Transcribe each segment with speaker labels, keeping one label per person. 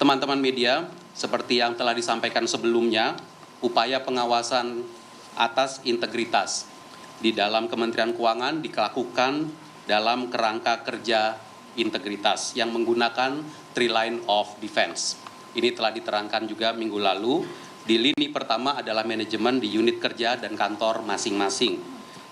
Speaker 1: Teman-teman media, seperti yang telah disampaikan sebelumnya, upaya pengawasan atas integritas di dalam Kementerian Keuangan dilakukan dalam kerangka kerja integritas yang menggunakan Three Line of Defense. Ini telah diterangkan juga minggu lalu. Di lini pertama adalah manajemen di unit kerja dan kantor masing-masing.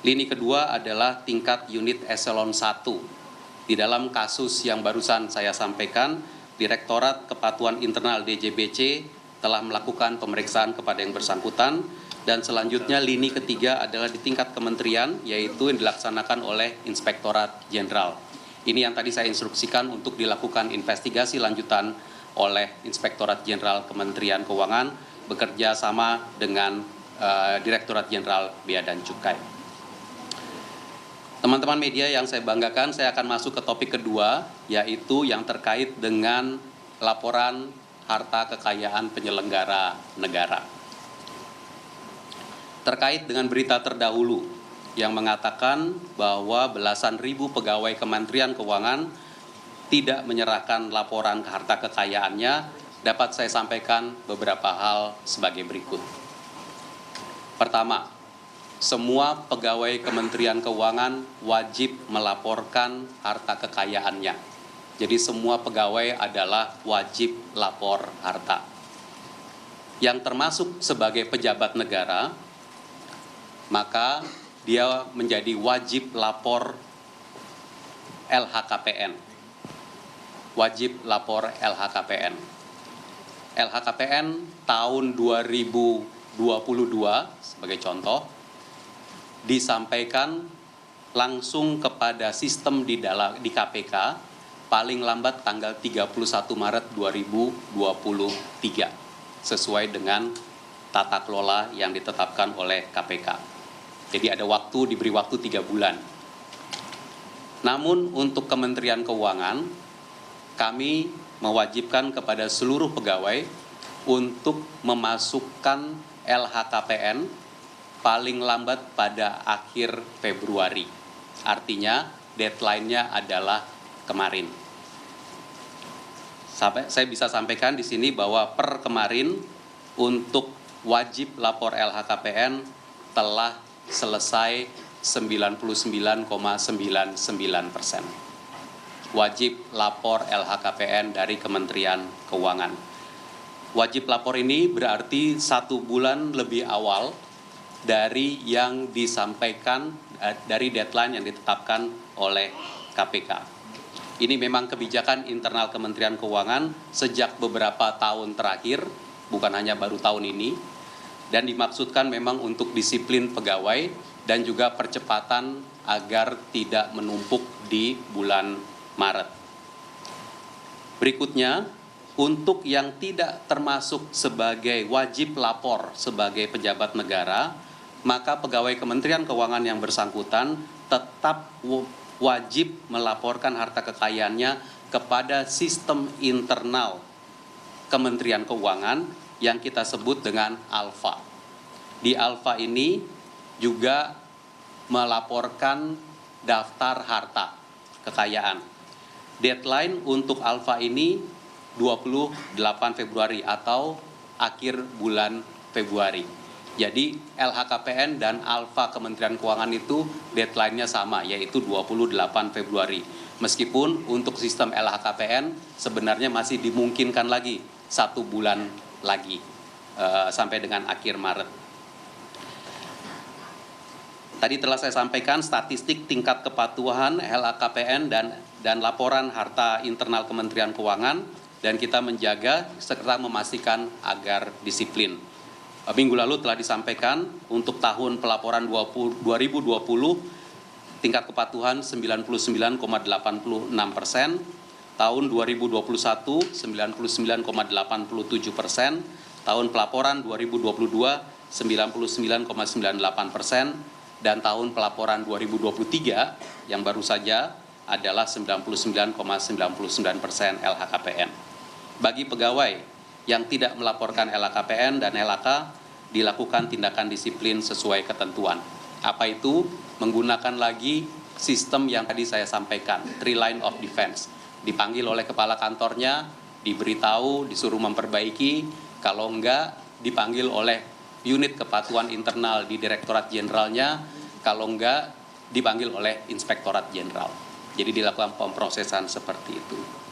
Speaker 1: Lini kedua adalah tingkat unit eselon 1. Di dalam kasus yang barusan saya sampaikan, Direktorat Kepatuhan Internal DJBC telah melakukan pemeriksaan kepada yang bersangkutan, dan selanjutnya lini ketiga adalah di tingkat kementerian, yaitu yang dilaksanakan oleh Inspektorat Jenderal. Ini yang tadi saya instruksikan untuk dilakukan investigasi lanjutan oleh Inspektorat Jenderal Kementerian Keuangan bekerja sama dengan Direktorat Jenderal Bea dan Cukai. Teman-teman media yang saya banggakan, saya akan masuk ke topik kedua, yaitu yang terkait dengan laporan harta kekayaan penyelenggara negara. Terkait dengan berita terdahulu yang mengatakan bahwa belasan ribu pegawai Kementerian Keuangan tidak menyerahkan laporan harta kekayaannya, dapat saya sampaikan beberapa hal sebagai berikut. Pertama, semua pegawai Kementerian Keuangan wajib melaporkan harta kekayaannya. Jadi semua pegawai adalah wajib lapor harta. Yang termasuk sebagai pejabat negara, maka dia menjadi wajib lapor LHKPN. Wajib lapor LHKPN. LHKPN tahun 2022 sebagai contoh disampaikan langsung kepada sistem di KPK paling lambat tanggal 31 Maret 2023 sesuai dengan tata kelola yang ditetapkan oleh KPK. Jadi ada waktu, diberi waktu 3 bulan. Namun untuk Kementerian Keuangan, kami mewajibkan kepada seluruh pegawai untuk memasukkan LHKPN paling lambat pada akhir Februari. Artinya deadline-nya adalah kemarin. Saya bisa sampaikan di sini bahwa per kemarin untuk wajib lapor LHKPN telah selesai 99,99%. Wajib lapor LHKPN dari Kementerian Keuangan. Wajib lapor ini berarti 1 bulan lebih awal dari yang disampaikan, dari deadline yang ditetapkan oleh KPK. Ini memang kebijakan internal Kementerian Keuangan sejak beberapa tahun terakhir, bukan hanya baru tahun ini, dan dimaksudkan memang untuk disiplin pegawai dan juga percepatan agar tidak menumpuk di bulan Maret. Berikutnya, untuk yang tidak termasuk sebagai wajib lapor sebagai pejabat negara, maka pegawai Kementerian Keuangan yang bersangkutan tetap wajib melaporkan harta kekayaannya kepada sistem internal Kementerian Keuangan yang kita sebut dengan ALFA. Di ALFA ini juga melaporkan daftar harta kekayaan. Deadline untuk ALFA ini 28 Februari atau akhir bulan Februari. Jadi LHKPN dan ALFA Kementerian Keuangan itu deadline-nya sama, yaitu 28 Februari. Meskipun untuk sistem LHKPN sebenarnya masih dimungkinkan lagi 1 bulan lagi sampai dengan akhir Maret. Tadi telah saya sampaikan statistik tingkat kepatuhan LHKPN dan laporan harta internal Kementerian Keuangan, dan kita menjaga serta memastikan agar disiplin. Minggu lalu telah disampaikan untuk tahun pelaporan 2020 tingkat kepatuhan 99,86%, tahun 2021 99,87%, tahun pelaporan 2022 99,98%, dan tahun pelaporan 2023 yang baru saja adalah 99,99% LHKPN. Bagi pegawai yang tidak melaporkan LHKPN dan LHK, dilakukan tindakan disiplin sesuai ketentuan. Apa itu? Menggunakan lagi sistem yang tadi saya sampaikan, Three Line of Defense. Dipanggil oleh kepala kantornya, diberitahu, disuruh memperbaiki, kalau enggak dipanggil oleh unit kepatuhan internal di Direktorat Jenderalnya, kalau enggak dipanggil oleh Inspektorat Jenderal. Jadi dilakukan pemrosesan seperti itu.